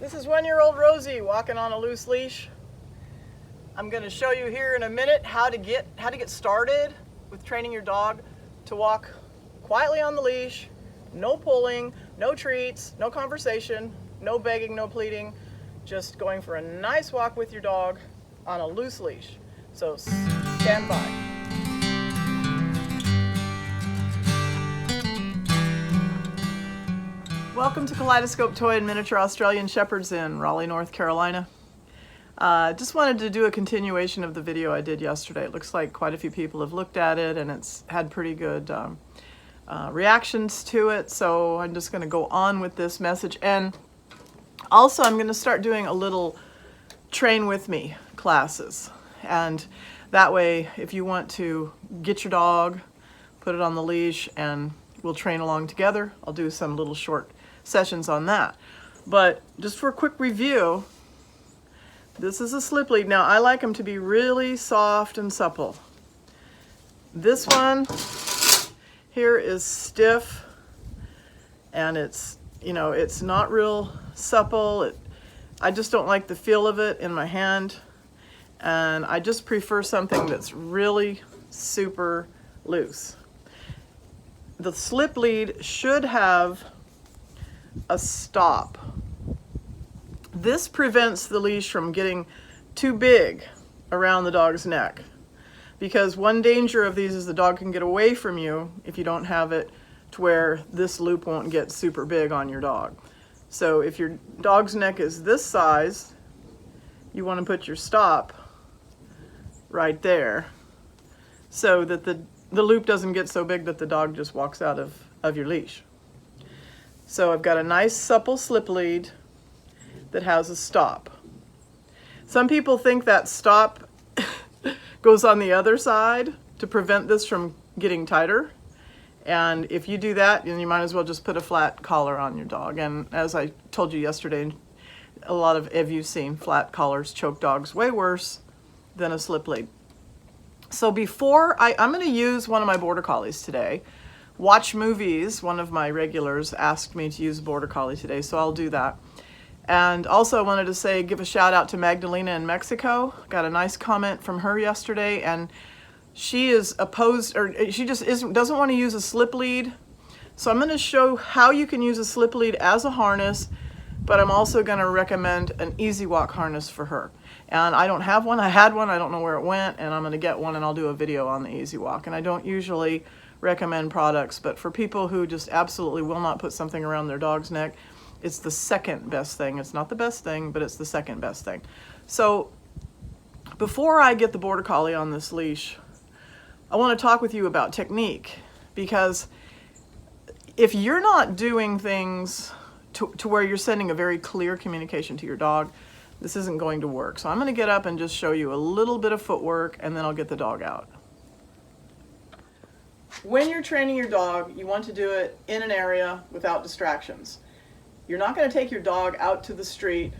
This is 1-year-old Rosie walking on a loose leash. I'm going to show you here in a minute how to get started with training your dog to walk quietly on the leash, no pulling, no treats, no conversation, no begging, no pleading, just going for a nice walk with your dog on a loose leash. So stand by. Welcome to Kaleidoscope Toy and Miniature Australian Shepherds in Raleigh, North Carolina. Just wanted to do a continuation of the video I did yesterday. It looks like quite a few people have looked at it and it's had pretty good reactions to it, so I'm just going to go on with this message. And also I'm going to start doing a little train with me classes, and that way if you want to get your dog, put it on the leash, and we'll train along together. I'll do some little short sessions on that. But just for a quick review, this is a slip lead. Now I like them to be really soft and supple. This one here is stiff and it's not real supple. I just don't like the feel of it in my hand, and I just prefer something that's really super loose. The slip lead should have a stop. This prevents the leash from getting too big around the dog's neck, because one danger of these is the dog can get away from you if you don't have it to where this loop won't get super big on your dog. So if your dog's neck is this size, you want to put your stop right there so that the loop doesn't get so big that the dog just walks out of your leash. So I've got a nice supple slip lead that has a stop. Some people think that stop goes on the other side to prevent this from getting tighter. And if you do that, then you might as well just put a flat collar on your dog. And as I told you yesterday, a lot of you've seen flat collars choke dogs way worse than a slip lead. So before I'm going to use one of my border collies today. Watch Movies, one of my regulars, asked me to use a border collie today, so I'll do that. And also I wanted to give a shout out to Magdalena in Mexico. Got a nice comment from her yesterday, and she is opposed, or she just doesn't want to use a slip lead. So I'm going to show how you can use a slip lead as a harness, but I'm also going to recommend an easy walk harness for her. And I don't have one. I had one, I don't know where it went, and I'm going to get one and I'll do a video on the easy walk. And I don't usually recommend products, but for people who just absolutely will not put something around their dog's neck, it's the second best thing. It's not the best thing, but it's the second best thing. So before I get the border collie on this leash, I want to talk with you about technique, because if you're not doing things to where you're sending a very clear communication to your dog, this isn't going to work. So I'm going to get up and just show you a little bit of footwork, and then I'll get the dog out. When you're training your dog, you want to do it in an area without distractions. You're not going to take your dog out to the street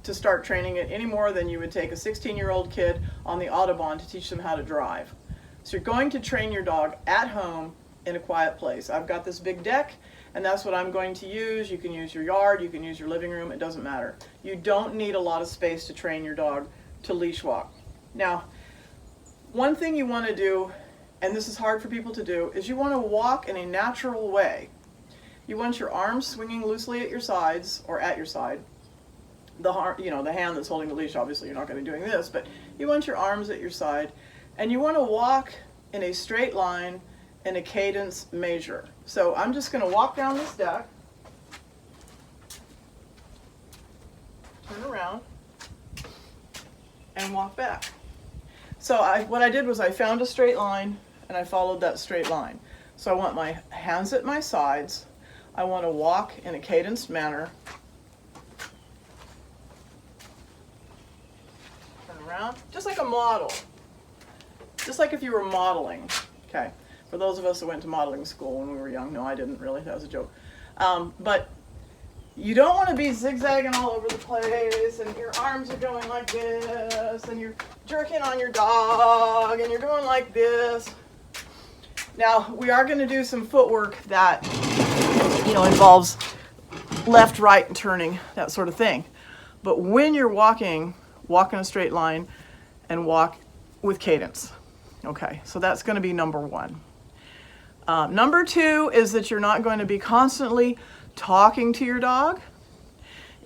to start training it any more than you would take a 16-year-old kid on the Autobahn to teach them how to drive. So you're going to train your dog at home in a quiet place. I've got this big deck, and that's what I'm going to use. You can use your yard, you can use your living room, it doesn't matter. You don't need a lot of space to train your dog to leash walk. Now, one thing you want to do, and this is hard for people to do, is you want to walk in a natural way. You want your arms swinging loosely at your sides, or at your side. The hand that's holding the leash, obviously you're not going to be doing this, but you want your arms at your side, and you want to walk in a straight line in a cadence measure. So I'm just going to walk down this deck, turn around, and walk back. So what I did was I found a straight line, and I followed that straight line. So I want my hands at my sides. I want to walk in a cadenced manner. Turn around, just like a model. Just like if you were modeling. Okay, for those of us that went to modeling school when we were young. No, I didn't really, that was a joke. But you don't want to be zigzagging all over the place, and your arms are going like this, and you're jerking on your dog, and you're going like this. Now, we are going to do some footwork that, involves left, right, and turning, that sort of thing. But when you're walking, walk in a straight line and walk with cadence. Okay, so that's going to be number one. Number two is that you're not going to be constantly talking to your dog,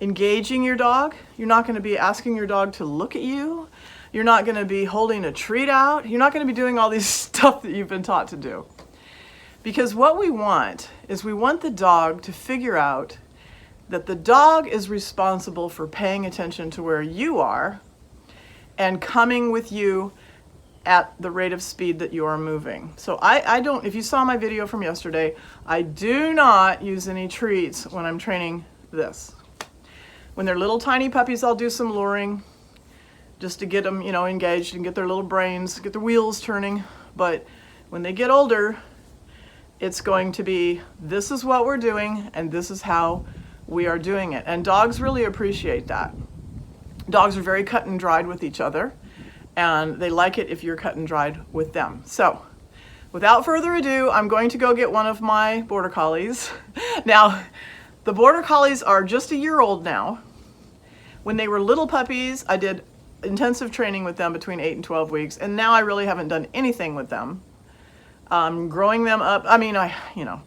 engaging your dog. You're not going to be asking your dog to look at you. You're not going to be holding a treat out. You're not going to be doing all these stuff that you've been taught to do. Because what we want is we want the dog to figure out that the dog is responsible for paying attention to where you are and coming with you at the rate of speed that you are moving. So I don't, if you saw my video from yesterday, I do not use any treats when I'm training this. When they're little tiny puppies, I'll do some luring just to get them, you know, engaged and get their little brains, get their wheels turning. But when they get older, it's going to be, this is what we're doing and this is how we are doing it. And dogs really appreciate that. Dogs are very cut and dried with each other, and they like it if you're cut and dried with them. So without further ado, I'm going to go get one of my Border Collies. Now, the Border Collies are just a year old now. When they were little puppies, I did intensive training with them between 8 and 12 weeks, and now I really haven't done anything with them. Growing them up, I mean,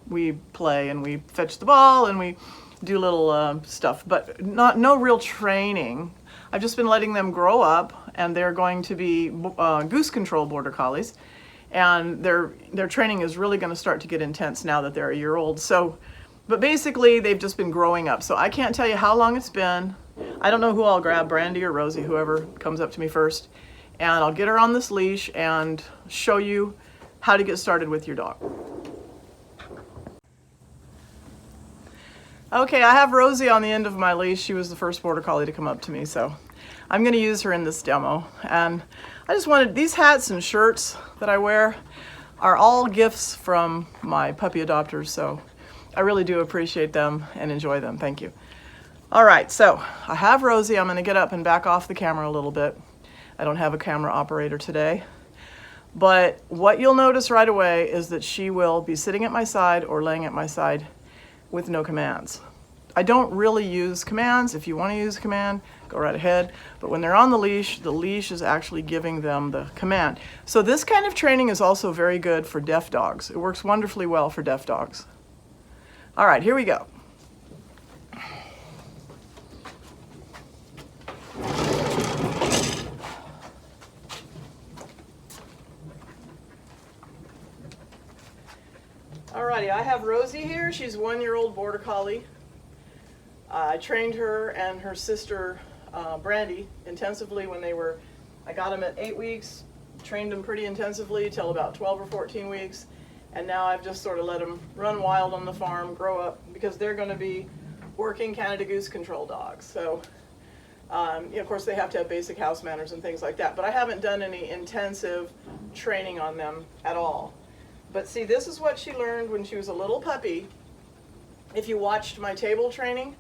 we play and we fetch the ball and we do little stuff, but no real training. I've just been letting them grow up, and they're going to be goose control Border Collies, and their training is really going to start to get intense now that they're a year old. So, but basically they've just been growing up. So I can't tell you how long it's been. I don't know who I'll grab, Brandy or Rosie, whoever comes up to me first, and I'll get her on this leash and show you how to get started with your dog. Okay, I have Rosie on the end of my leash. She was the first Border Collie to come up to me, so I'm going to use her in this demo. And I just wanted, these hats and shirts that I wear are all gifts from my puppy adopters, so I really do appreciate them and enjoy them. Thank you. All right, so I have Rosie. I'm going to get up and back off the camera a little bit. I don't have a camera operator today. But what you'll notice right away is that she will be sitting at my side or laying at my side with no commands. I don't really use commands. If you want to use a command, go right ahead. But when they're on the leash is actually giving them the command. So this kind of training is also very good for deaf dogs. It works wonderfully well for deaf dogs. All right, here we go. Alrighty, I have Rosie here. She's a 1-year-old Border Collie. I trained her and her sister Brandy intensively when I got them at 8 weeks, trained them pretty intensively till about 12 or 14 weeks, and now I've just sort of let them run wild on the farm, grow up, because they're going to be working Canada Goose control dogs. So, of course, they have to have basic house manners and things like that, but I haven't done any intensive training on them at all. But see, this is what she learned when she was a little puppy. If you watched my table training,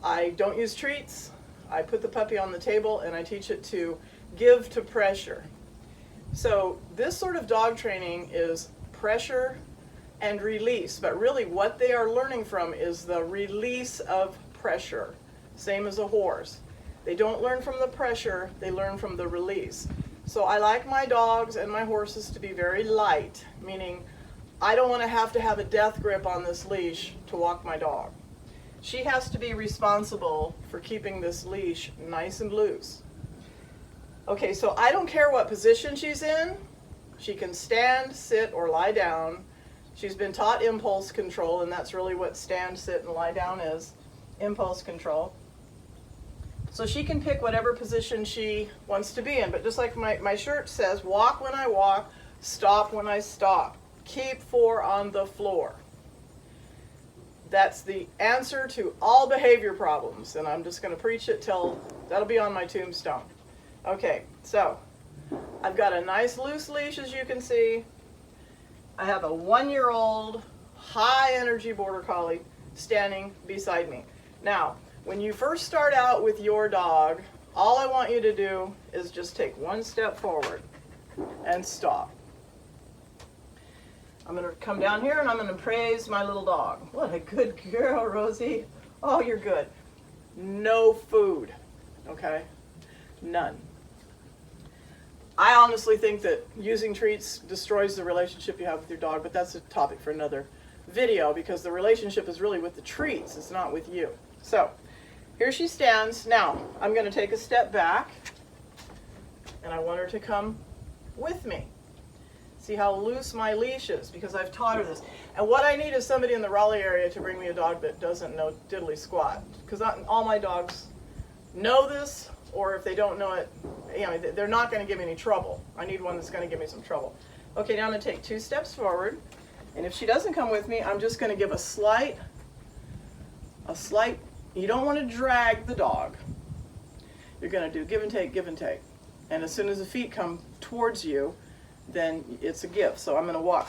I don't use treats. I put the puppy on the table and I teach it to give to pressure. So this sort of dog training is pressure and release, but really what they are learning from is the release of pressure, same as a horse. They don't learn from the pressure, they learn from the release. So I like my dogs and my horses to be very light, meaning I don't want to have a death grip on this leash to walk my dog. She has to be responsible for keeping this leash nice and loose. Okay, so I don't care what position she's in. She can stand, sit, or lie down. She's been taught impulse control, and that's really what stand, sit, and lie down is, impulse control. So she can pick whatever position she wants to be in, but just like my shirt says, walk when I walk, stop when I stop. Keep 4 on the floor. That's the answer to all behavior problems, and I'm just going to preach it till that'll be on my tombstone. Okay, so I've got a nice loose leash, as you can see. I have a 1-year-old high energy Border Collie standing beside me. Now, when you first start out with your dog, all I want you to do is just take 1 step forward and stop. I'm going to come down here and I'm going to praise my little dog. What a good girl, Rosie. Oh, you're good. no food, okay? None. I honestly think that using treats destroys the relationship you have with your dog, but that's a topic for another video because the relationship is really with the treats, it's not with you. So here she stands. Now I'm going to take a step back and I want her to come with me. See how loose my leash is because I've taught her this. And what I need is somebody in the Raleigh area to bring me a dog that doesn't know diddly squat, because all my dogs know this, or if they don't know it, you know, they're not going to give me any trouble. I need one that's going to give me some trouble. Okay, now I'm going to take 2 steps forward, and if she doesn't come with me, I'm just going to give a slight, you don't want to drag the dog. You're going to do give and take, give and take. And as soon as the feet come towards you, then it's a give. So I'm going to walk,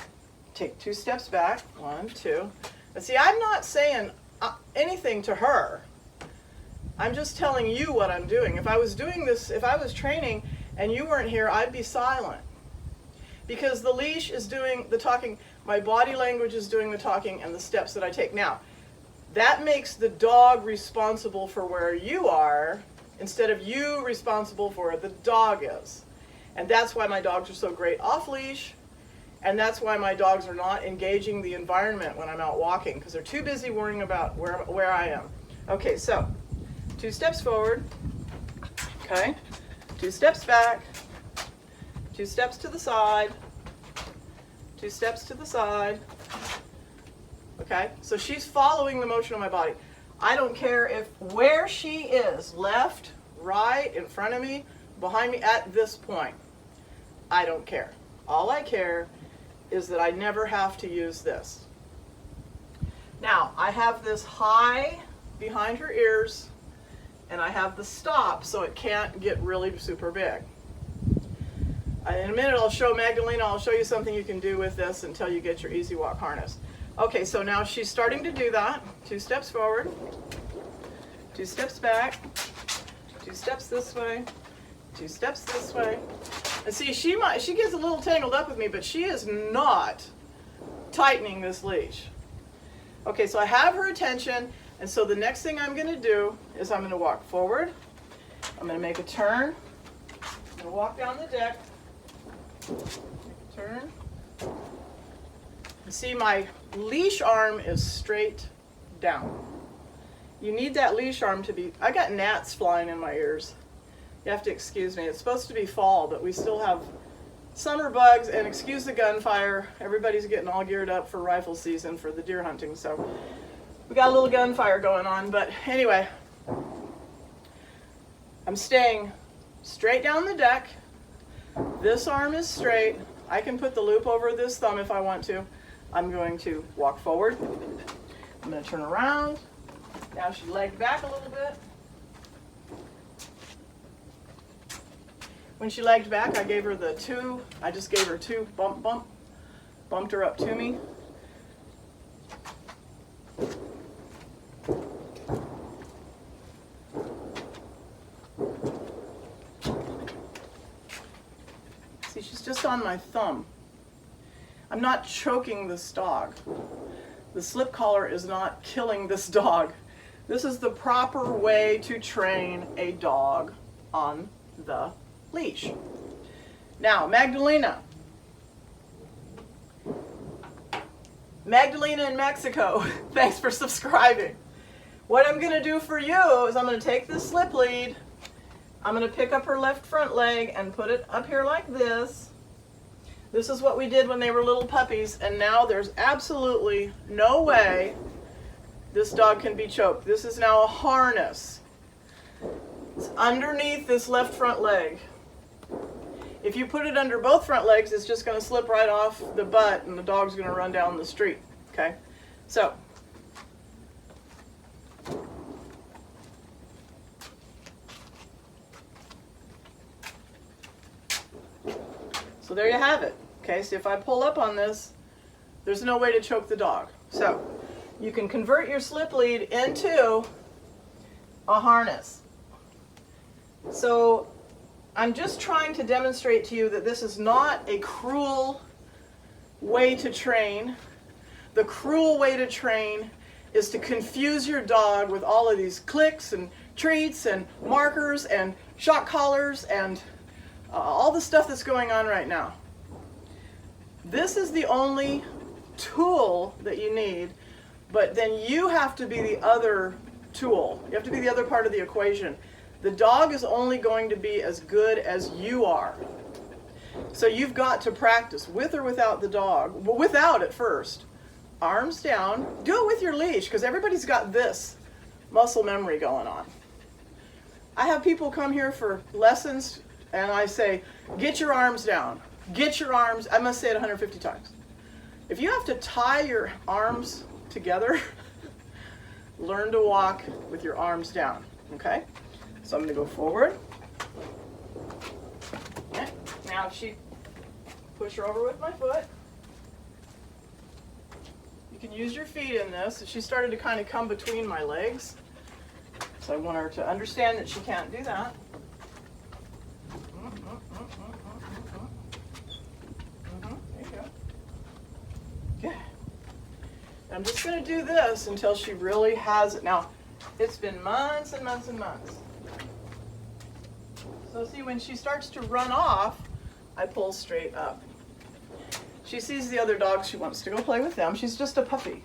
take 2 steps back, 1, 2. And see, I'm not saying anything to her. I'm just telling you what I'm doing. If I was doing this, if I was training and you weren't here, I'd be silent. Because the leash is doing the talking, my body language is doing the talking, and the steps that I take. Now, that makes the dog responsible for where you are, instead of you responsible for where the dog is. And that's why my dogs are so great off leash, and that's why my dogs are not engaging the environment when I'm out walking, because they're too busy worrying about where I am. Okay, so 2 steps forward, okay, 2 steps back, 2 steps to the side, 2 steps to the side, okay? So she's following the motion of my body. I don't care if where she is, left, right, in front of me, behind me, at this point. I don't care. All I care is that I never have to use this. Now, I have this high behind her ears, and I have the stop so it can't get really super big. In a minute I'll show Magdalena, I'll show you something you can do with this until you get your Easy Walk harness. Okay, so now she's starting to do that. 2 steps forward, 2 steps back, 2 steps this way, 2 steps this way. And see, she gets a little tangled up with me, but she is not tightening this leash. Okay, so I have her attention, and so the next thing I'm going to do is I'm going to walk forward. I'm going to make a turn. I'm going to walk down the deck. Make a turn. And see, my leash arm is straight down. You need that leash arm to be, I got gnats flying in my ears. You have to excuse me. It's supposed to be fall, but we still have summer bugs, and excuse the gunfire. Everybody's getting all geared up for rifle season for the deer hunting, so we got a little gunfire going on. But anyway, I'm staying straight down the deck. This arm is straight. I can put the loop over this thumb if I want to. I'm going to walk forward. I'm going to turn around. Now she legged back a little bit. When she legged back, I gave her the 2. I just gave her 2 bumped her up to me. See, she's just on my thumb. I'm not choking this dog. The slip collar is not killing this dog. This is the proper way to train a dog on the leash. Now, Magdalena in Mexico, thanks for subscribing. What I'm going to do for you is I'm going to take this slip lead, I'm going to pick up her left front leg and put it up here like this. This is what we did when they were little puppies, and now there's absolutely no way this dog can be choked. This is now a harness. It's underneath this left front leg. If you put it under both front legs, it's just going to slip right off the butt and the dog's going to run down the street. Okay? So there you have it. Okay, so if I pull up on this, there's no way to choke the dog. So you can convert your slip lead into a harness. So I'm just trying to demonstrate to you that this is not a cruel way to train. The cruel way to train is to confuse your dog with all of these clicks and treats and markers and shock collars and all the stuff that's going on right now. This is the only tool that you need, but then you have to be the other tool. You have to be the other part of the equation. The dog is only going to be as good as you are. So you've got to practice with or without the dog. Well, without at first. Arms down. Do it with your leash, because everybody's got this muscle memory going on. I have people come here for lessons and I say, get your arms down. Get your arms. I must say it 150 times. If you have to tie your arms together, learn to walk with your arms down. Okay? So I'm going to go forward. Okay. Now if she push her over with my foot. You can use your feet in this. She started to kind of come between my legs. So I want her to understand that she can't do that. There you go. Okay. I'm just going to do this until she really has it. Now, it's been months and months and months. So see, when she starts to run off, I pull straight up. She sees the other dogs, she wants to go play with them. She's just a puppy.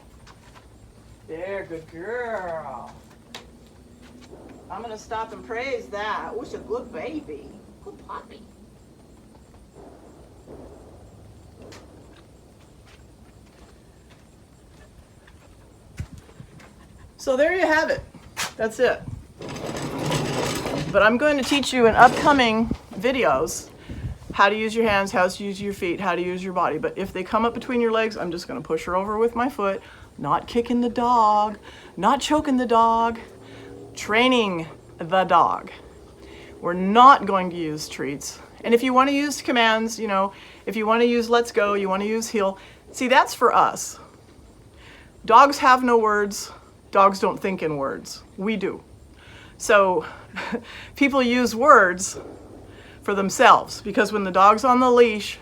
There, good girl. I'm going to stop and praise that. Oh, she's a good baby. Good puppy. So there you have it. That's it. But I'm going to teach you in upcoming videos how to use your hands, how to use your feet, how to use your body. But if they come up between your legs, I'm just going to push her over with my foot, not kicking the dog, not choking the dog, training the dog. We're not going to use treats. And if you want to use commands, you know, if you want to use let's go, you want to use heel, see, that's for us. Dogs have no words. Dogs don't think in words. We do. So people use words for themselves, because when the dog's on the leash,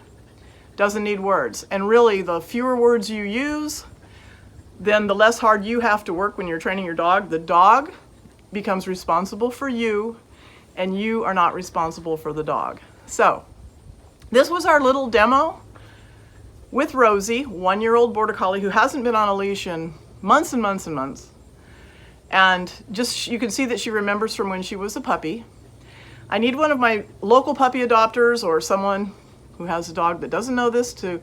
doesn't need words. And really, the fewer words you use, then the less hard you have to work when you're training your dog. The dog becomes responsible for you, and you are not responsible for the dog. So this was our little demo with Rosie, 1-year-old Border Collie who hasn't been on a leash in months and months and months. And just, you can see that she remembers from when she was a puppy. I need one of my local puppy adopters or someone who has a dog that doesn't know this to,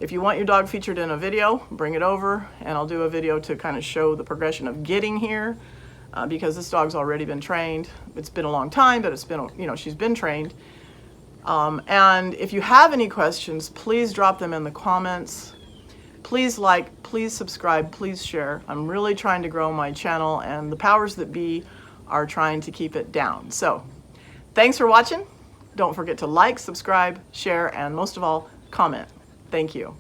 if you want your dog featured in a video, bring it over and I'll do a video to kind of show the progression of getting here, because this dog's already been trained. It's been a long time, but it's been, you know, she's been trained. And if you have any questions, please drop them in the comments. Please like, please subscribe, please share. I'm really trying to grow my channel, and the powers that be are trying to keep it down. So thanks for watching. Don't forget to like, subscribe, share, and most of all, comment. Thank you.